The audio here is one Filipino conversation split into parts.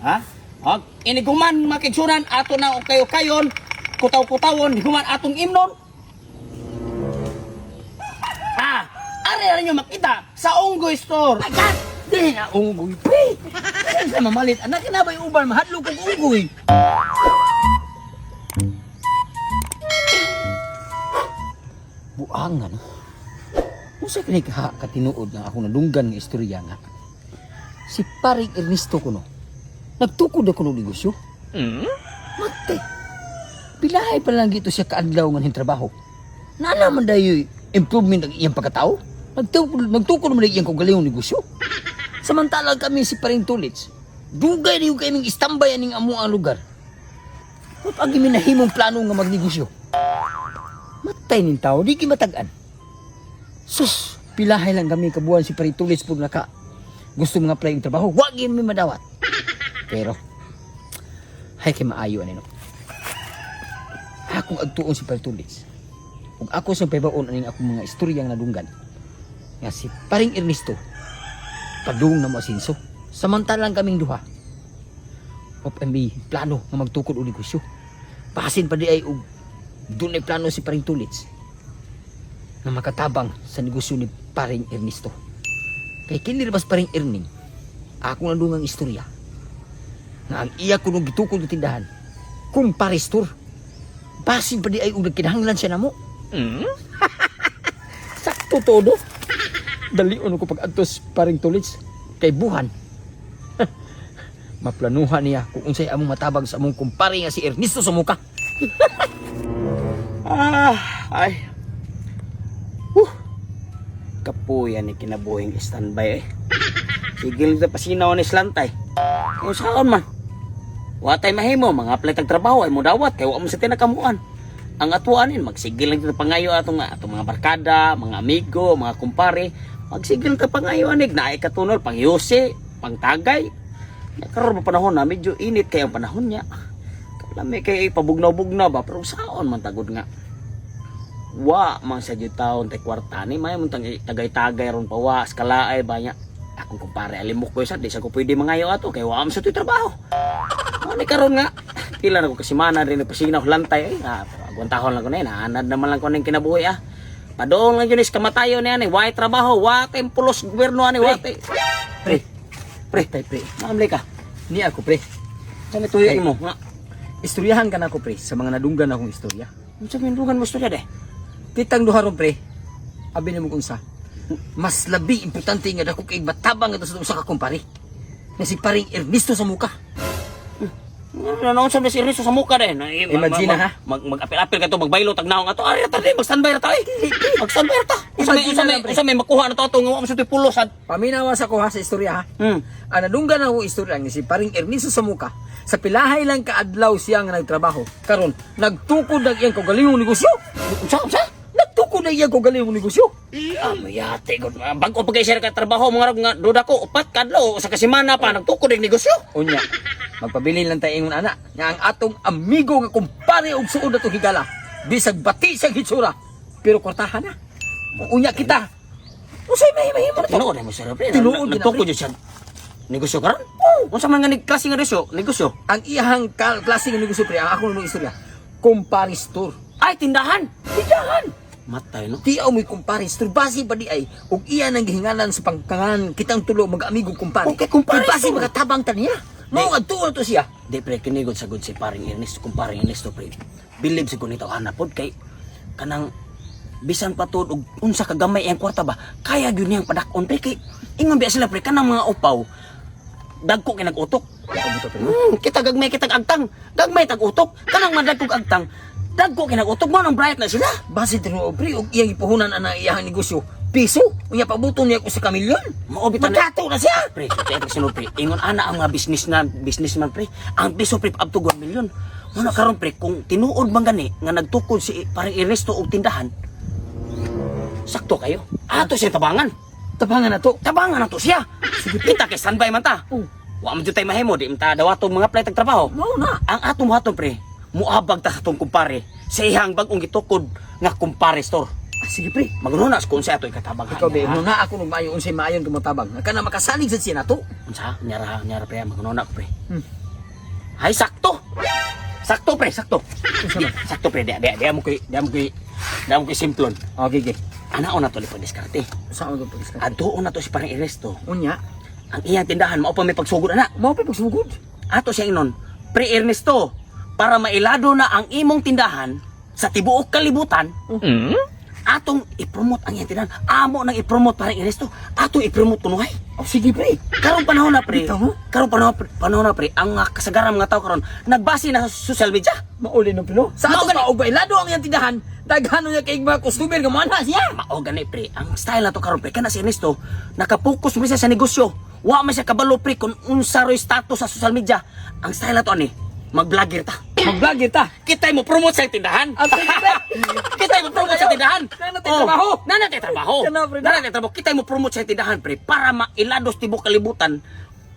Ha? Iniguman makigsunan ato na kayo-kayon, kutaw-kutawon, higuman atong imnon. Ari nyo makita sa Unggoy Store. Ayan! Di na unggoy, pre! Ayan sa mamalit, anak na ba yung uban, mahadlog kong unggoy? Buangan, no? Kung sa katinuod na ako nadunggan ng istorya nga, si paring Ernesto ko, no? Nagtukod ako ng negosyo. Mate, pilahay pa lang dito siya kaadlaw nga ng trabaho. Na naman dayo improvement ng iyang pagkatao. Nagtukod naman iyang kagaling negosyo. Samantalang kami si paring Tulits, dugay na yung kaming istambayan ng amo ang lugar. At ang iminahimong plano nga magnegosyo. Matay ning tao, di kimatagan. Sus, pilahay lang kami kabuhan si paring Tulits po naka gusto mga apply yung trabaho. Wag yun may madawat. Pero, hay kay maayo ano. Akong agtuon si paring Tulits. Ug ako sa paybaon aning akong mga istoryang nadunggan. Nga si paring Ernesto padung na masinso. Samantalang kaming duha. Of may plano nga magtukod og negosyo. Pasin pa di ay og dunay plano si paring Tulits na makatabang sa negosyo ni paring Ernesto. Kay kinilabas paring Erning, ako nadungang istorya nga ang iya ko nung gitukod ng tindahan kung paristor. Basin pa di ay og nagkinahanglan siya namo. Sakto todo. Dalion ko pag-adtos paring Tulits kay buhan. Maplanuhan niya kung unsay among matabag sa among kumpare nga si Ernesto sa muka. Ay. Kapuyan ni kinabuhing standby eh. Sigil na pasinaw ni Slantay. Kung saan man. Watay mahimo, mga apply tag trabaho ay mo dawat kay wa mo sa tinakamuan. Ang atuanin magsigil lang kita pangayo atong mga barkada, mga amigo, mga kumpare. Magsigil ka pangayo anig na ay katunol pang yusi, pang tagay. Karon pa panahon na medyo init kay ang panahon niya. Kalami kay pabugnaw-bugnaw ba pero saon man tagod nga. Wa man sa jud taon tay kwarta ni may mun tagay-tagay ron pa wa skalaay ba nya. Akong kumpare alimok ko sa di sa ko pwede mangayo ato kay wa am sa tuy trabaho. Ani karon nga pila na ko kasimana rin pasinaw lantay ay aguantahon lang ko na anad naman lang ko ning kinabuhi Padong lang yun is kamatayo na yan eh. Why trabaho? Wate pulos gobyerno ani wate. Pre. Maamli ka. Ni ako pre. Kami tuyoy mo. Istoryahan ka na ako pre sa mga nadunggan akong istorya. Ano sa mindugan mo istorya deh? Kitang duha ron pre. Abi nimo kung sa. Mas labi importante nga dako kay batabang nga sa usa ka kumpare. Na si paring Ernesto sa muka. Ano sa si Ernesto sa muka deh? Imagine ha. Mag-apil-apil ka to, magbaylo tagnaong ato. Ari ta deh, mag-standby ra ta eh. Mag-standby ra ta. Usa may makuha na to ato nga wa mo sa tuy pulosan. Paminawa sa ko ha sa istorya ha. Ang nadunggan ako istorya nga si paring Ernesto sa muka. Sa pilahay lang kaadlaw siya nga nagtrabaho. Karon nagtukod ang iyang kaugalingong negosyo. Unsa? Nagtukod na iyang kaugalingong negosyo. Mayate gud. Bago pa kay share ka trabaho mga nga duda ko upat kadlaw sa kasimana pa nagtukod og negosyo. Unya. Magpabilin lang tayo ingon ana nga ang atong amigo nga kumpare og suod ato higala. Bisag bati sa hitsura. Pero kwartahan na. Unya kita. Usay mahimo na to. Tinuod mo siya. Tinuod nagtukod jud siya. Negosyo karon? Unsa man nga klase nga negosyo? Ang iyahang klase nga negosyo pre ang ako nung istorya. Kumpare store. Ay tindahan. Matay no. Di mo kumpare store basi pa di ay ug iya nang gihingalan sa pagkangan kitang tulo mag-amigo kumpare. Okay, kumpare basi store. magatabang ta niya. Mao adto to siya. Di pre kinigod sa good si paring Ernest, kumparing Ernesto pre. Believe si kunito hanapod kay kanang bisan pa tuod og unsa ka gamay ang kwarta ba. Kaya gyud niyang padakon pre kay ingon biya sila pre kanang mga upaw dagko kay nag-utok. Kita gagmay kita agtang, gagmay tag-utok. Kanang madagkog agtang, dagko kay nag-utok mo nang bright na sila. Basi tinuod pre ug iyang ipuhunan ana iyang negosyo. Piso, unya pabuton niya ko sa kamilyon. Maobitan Magkato na siya. Pre, kaya sunod pre. Ingon ana ang mga businessman pre. Ang piso pre up to 1 million. Muna karon pre kung tinuod man gani nga nagtukod si paring Ernesto og tindahan. Sakto kayo. Ato siya tabangan. Tabangan na to. Tabangan na to siya. Sige kita kay standby man ta. Wa man jud tay mahimo di ta dawatong mga play tag trabaho. Mao na. Ang atong haton pre, muabag ta atong kumpare sa ihang bag-ong gitukod nga kumpare store. Sige pre. Magnunas kung sa ato ikatabang. Ikaw be, na ako nung maayo unsay maayon gumatabang. Kana makasalig sa siya nato. Unsa? Nyara pre, magnuna ko pre. Hmm. Hay sakto. Sakto pre, sakto. Unsa Di, man? sakto pre, di mo koy simplon. Okay, okay. Ana na to lipod diskarte. Saan ko pagis ka? Adto na to si parang Ernesto. Unya, Ang iyang tindahan mao pa may pagsugod ana. mao pa pagsugod. Ato siya inon, pre Ernesto, para mailado na ang imong tindahan sa tibuok kalibutan. Atong i-promote ang iyang tindahan. Amo nang i-promote parang Ernesto. Ato i-promote kuno hay. Oh, sige pre. Karong panahon na pre. Bitaw mo? Karong panahon na pre, ang kasagaran mga tao karon nagbase na sa social media. Mauli no pino. Sa Mao ato gani. ka og bailado ang iyang tindahan. Daghano niya kay mga customer nga mana siya. Mao gani pre, ang style na to karon pre kana si Ernesto nakapokus mo siya sa negosyo. Wa man siya kabalo pre kung unsa roy status sa social media. Ang style na to ani, mag-vlogger ta. Mag-vlog ta. Kitay mo promote sa tindahan. Ang sige pre. Kitay mo promote sa tindahan. Nana tayo trabaho. Nana tayo trabaho. Kana, pre, na. Nana tayo trabaho. Kitay mo promote sa tindahan pre para mailados tibok kalibutan.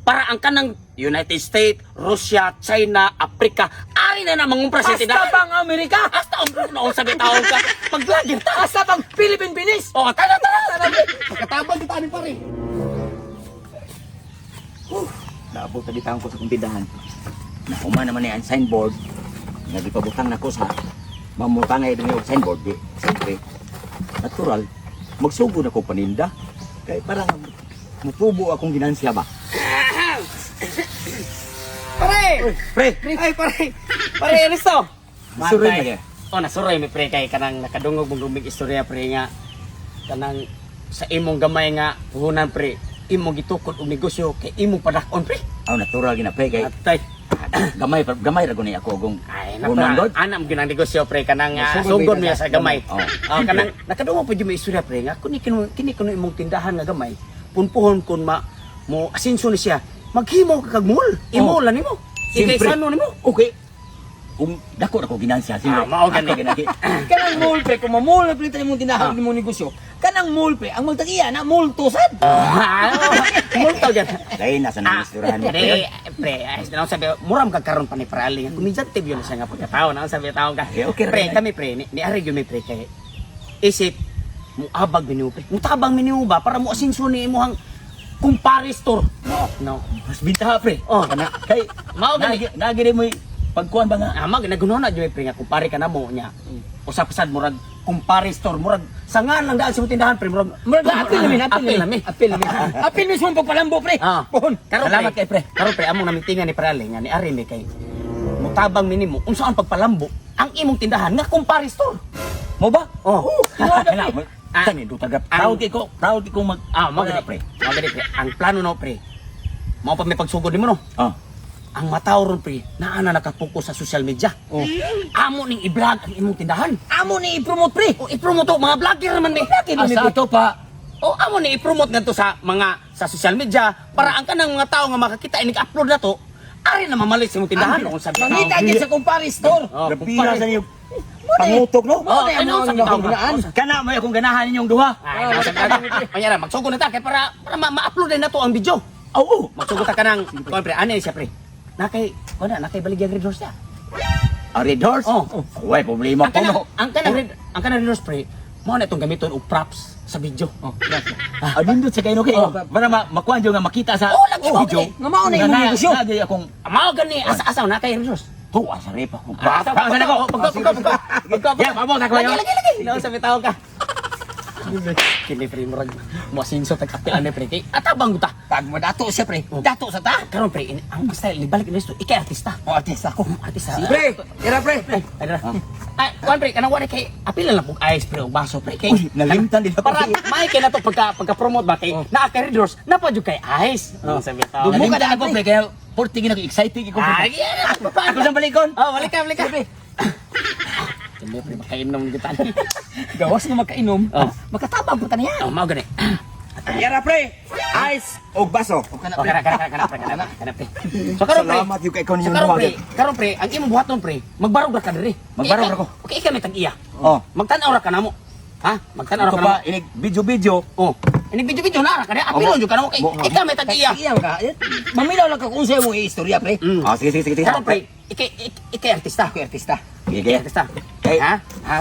Para ang kanang United States, Russia, China, Africa, ari na mangumpra sa Hasta tindahan. pang Amerika. Hasta ang noon sabi tao ka. Mag-vlogger ta. Hasta pang Philippine Binis. O, tara. Pagkatabang kita ni pare. Naabot na bitang ko sa kumpidahan. Nauma naman na ang signboard. Nagipabutang na ko sa mamutangay din yung signboard. Di, siyempre, natural, magsugod ako paninda. Kaya parang mutubo akong ginansya ba? Pare! Pre! Ay, pare! Pare, Ernesto! Suroy na kaya. O, nasuroy mi pre kay kanang nakadungog mong lumig istorya pre nga kanang sa imong gamay nga puhunan pre imong gitukod og negosyo kay imong padakon pre. Aw, natural gina pre kay Atay. gamay ra guni ako kung Ay, unang god. anam ginang negosyo pre kanang Sugod sugod ba niya ita? sa gamay. Oh. Kanang nakadungog pa yung istorya pre nga kini kuno imong tindahan nga gamay punpuhon kun mo asinso ni siya maghimo ka kag mall. Imo lan nimo. Ikay Siyempre. sano nimo? Okay. Kung dako ako ginansya, sino? Mao gani. Kanang mall pre, kung mamall na pilitan mo tindahan mo negosyo. Kanang mall pre, ang magtagiya na mall tusad. Multo gan. Kaya nasa nang isturahan mo. Pre, ay sabi, muram ka karon pa ni Prali. Kumidyante yun siya nga pagkatao. Nang sabi tao ka. Okay, Pre, right. kami pre, ni ari yun may pre kay isip mo abag menu pre. Mutabang menu ba para mo asinso ni imong kumpare store. No. Mas bintaha pre. Oh, Kana kay Mao gani. nagiri mo pagkuan ba nga? Amag nagunon na jud pre nga kumpare ka na mo nya. Usap-usad murag kumpare store murag sangan lang daan sa tindahan pre murag Apil namin. Apil mismo pagpalambo pre. Ah. Pohon. Salamat kay pre. Karon pre among namitingan ni Prali nga ni Ari mi kay mutabang minimo unsa ang pagpalambo ang imong tindahan nga kumpare store. Mo ba? Oh. Kana mo. Ah. Tani do taga. Ang- Proud ko mag Magani pre. Magani pre. Ang plano no pre. Mao pa may pagsugod nimo no. Oh. Ang mataw ron pre, naana nakapokus sa social media. Oh. Amo ning i-vlog ang imong tindahan. Amo ni i-promote pre. O i-promote to mga vlogger naman may. Asa to pa. O amo ni i-promote ngadto sa mga sa social media para ang kanang mga tao nga makakita inig upload na to, ari na mamalit sa imong tindahan kung sabi. Mangita gyud sa kumpare store. Oh, Napira sa niyo. Pangutok no? Oh, Ano ano ang sa tao ginaan? Kana mo akong ganahan ninyong duha. Ay, nasa kanya magsugod na ta kay para ma-upload na to ang video. Oo. Magsugod ta kanang kuan pre, ano siya pre? Nakay, wala nakay baligya Red Horse siya. A red horse? Oh. Way problema Ang ko kanang no. ang kanang Red Horse pre, mo na itong gamiton og props sa video. Oh, Adindot sa kayo kay Oh. para makuan nga makita sa Oh, lagi mo, video. okay. Nga mao na imong negosyo. Nagay akong mao gani asa-asa na kay Red Horse. tuwa sa repa. Basta Basta na ko. Pagka. Yeah, mabot ako. Lagi. No, sabi tao ka. Kini pre murag mo sinso tag-apilan ni pre kay atabang ta. Pag mo dato siya pre. Dato sa ta. Karon pre, ang style libalik ni Ernesto, ikay artista. O artista ko. Artista. Pre, tira pre. Ay, ay, kuan pre, kanang wala kay apilan lang pug ice pre og baso pre kay. Uy, nalimtan din ako. Para may kay nato pagka-promote ba kay naa kay Readers, napa jud kay ice. Sabi tao. Dumo Nalimtan ka na, ako pre. pre kaya 40 gina ko excited ko. Ay, Ako sa balikon. oh, balik ka. Hindi pre makainom kita. Gawas nga magkainom. Oh. Makatabang po ta niya. Oh, mao gani. Yara pre. Ice o baso. Oh, kana pre. So karon pre, Salamat yung kay kon so yung karon pre, ang imong buhaton pre, magbarog ra ka diri. Magbarog ra ko. Okay, ikaw may tag-iya. Oh. Magtan-aw ra ka namo. Ha? Magtan-aw ra Ako ka namo. pa inig video. Oh. Ini video na ra ka diri. Apilon jud ka namo kay ikaw may tag-iya. Iyan ka. Mamilaw lang ka kung sa'yo mong istorya pre. Ah, sige. Karon pre, ikay artista. Ako artista. Sige. Artista. Kay Ha?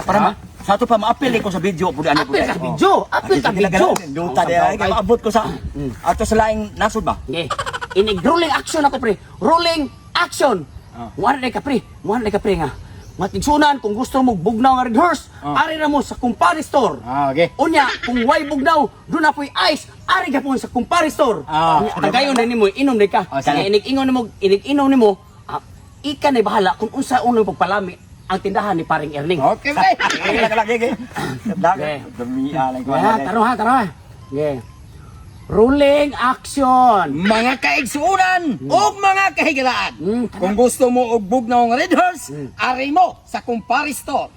para Sa ato pa maapil ko sa video pud ano Apil ka video. Apil ka video. Duta diha kay maabot ko sa ato sa laing nasod ba. Okay. Inig rolling action ako pre. Rolling action. Wala ka pre. Wala ka pre nga. Matigsunan kung gusto mo bugnaw nga red horse, ari na mo sa Kumpare Store. Okay. Unya, kung way bugnaw, doon na po'y ice, ari ka po sa Kumpare Store. Tagayon na nimo, inom na ka. Kaya inig-inom nimo, ika na bahala kung unsa unang pagpalami ang tindahan ni Paring Erning. Okay, pre. Lagi. Dami alay ko. Taro ha. Okay. Rolling action. Mga kaigsuunan ug mga kahigalaan. Kung gusto mo og bugnaw nga red horse, ari mo sa Kumpare Store.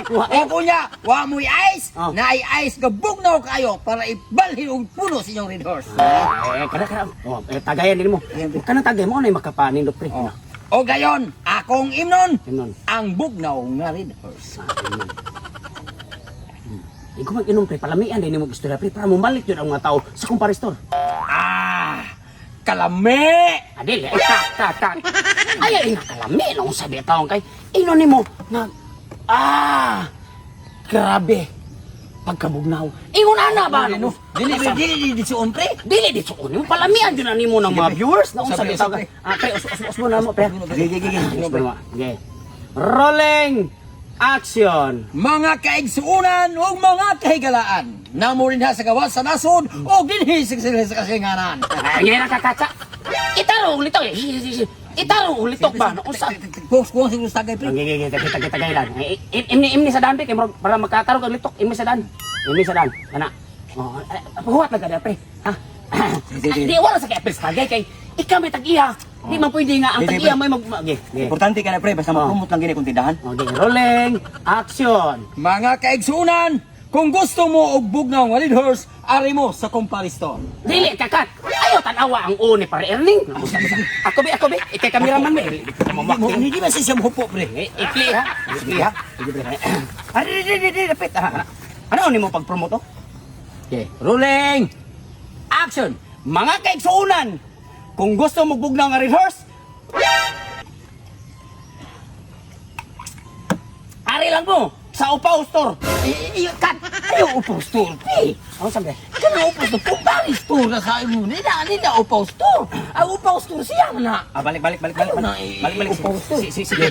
O kunya, wa mo'y ice, na ice nga bugnaw kayo para ibalhin og puno sa inyong red horse. Kada. Tagayan din mo. Kanang tagay mo na makapanindot pre. O gayon, akong imnon Imnon. ang bugnaw nga red horse. Ikaw mag-inom pre, palamian din mo istorya pre, para mumalik yun ang mga tao sa Kumpare Store. Kalame! Adil, tak. Ay, kalami, nung sabi taong kay, ino ni mo, grabe, pagkabugnaw. Ingon na ba? Dili suon pre. Dili, di suon mo, palamian yun ni mo ng mga viewers, nung sabi taong kay, pre, us mo na mo, pre. Okay. Rolling action. Mga kaigsuunan ug mga kahigalaan, namo rin sa gawas sa nasod o dinhi sa kasinganan. Ay, nakakatsa. Itarong litok eh. Itarong litok ba? Nung sa... Kung sino sa tagay pre. Tagay lang. Imni sa daan, pre. Para magkatarong ang litok. Imni sa daan. Kana. Pahuwat na ka pre. Ha? Di, wala sa kaya pre. Tagay kay ikaw may tag-iya. Di man pwede nga ang tag-iya may mag... Importante ka na pre, basta mag-promote lang gini kung tindahan. Okay, rolling action. Mga kaigsuunan, kung gusto mo og bugnaw nga red horse, ari mo sa Kumpare Store. Dili, kakat. Ayaw tanawa ang uni para Erning. Ako be. Ikay kameraman me. Hindi ba siya mahupo pre? Ikli ha. Di, dapit ha. Ano ni mo pag-promote to? Okay, rolling action. Mga kaigsuunan, kung gusto mo bugnaw nga red horse, ari lang mo sa Upaw Store. Kat, ayaw Upaw Store pre. Ano sabi? Kana Upaw Store, Kumpare Store na sa imo. Hindi na Upaw Store. Ang Upaw Store siya na. Balik. Upaw Store. Sige.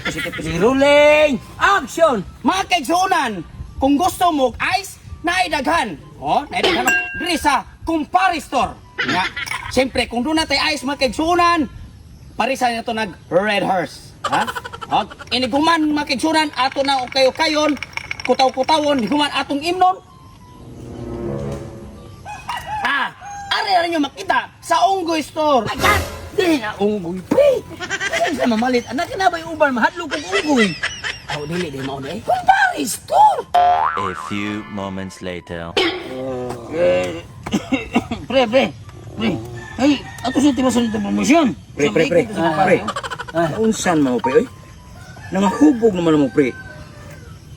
Rolling action. Mga kaigsuunan, kung gusto mo ice, naidaghan. Naidaghan. Diri sa Kumpare Store. Nga, siyempre, kung doon natin ice mga kaigsuunan, parisan na ito nag-red horse. Ha? Iniguman mga kaigsuunan, ato na kayo-kayon, kutaw-kutawon, higuman atong imnon. Ari na nyo makita sa Unggoy Store. Kat, di na unggoy pre. Ano sa mamalit? Anak na ba yung uban? Mahadlo kong unggoy. Dili, di mo na eh. Kumpare Store. A few moments later. Pre. Ay, ato siya tiba sa nito promosyon. Pre. Unsan mo pre, oy? Nangahubog naman mo pre.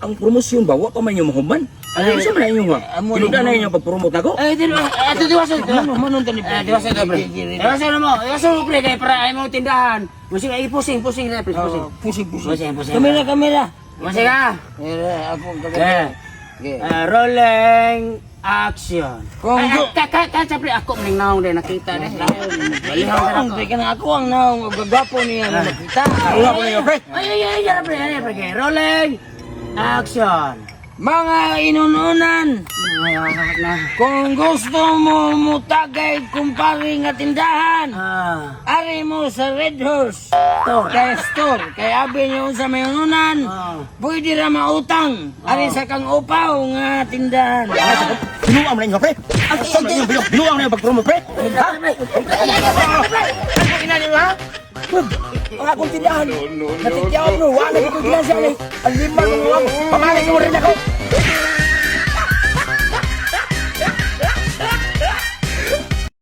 Ang promosyon ba, wa pa man yung mahuman? Ano siya man yung nga? Kinuda na yung pag-promote na ko? Diwasan. Manon tani pre. Diwasan pre. Diwasan mo pre, kaya para ay mo tindahan. Musik ay pusing na pre, pusing. Pusing. Kamera. Musik ka. Ako Rolling action. Kung Kaya pre, ako maning naong din nakita din. ako ang naong gagapo niya na nakita. Ako niya pre. Ay, pre. Rolling action. Mga inununan, kung gusto mo mutagay kumpare nga tindahan, ari mo sa Red Horse Store. Kaya abi niyo sa may ununan, pwede ra mautang. Ari sa kang upaw nga tindahan. Binuang mo na inyo, pre. Binuang mo na yung pag-promote, pre. Ako inanin mo ha? Ang akong tindahan. Natikyaw bro, wala ko tindahan siya. Ang limang mga pamalik mo rin ako.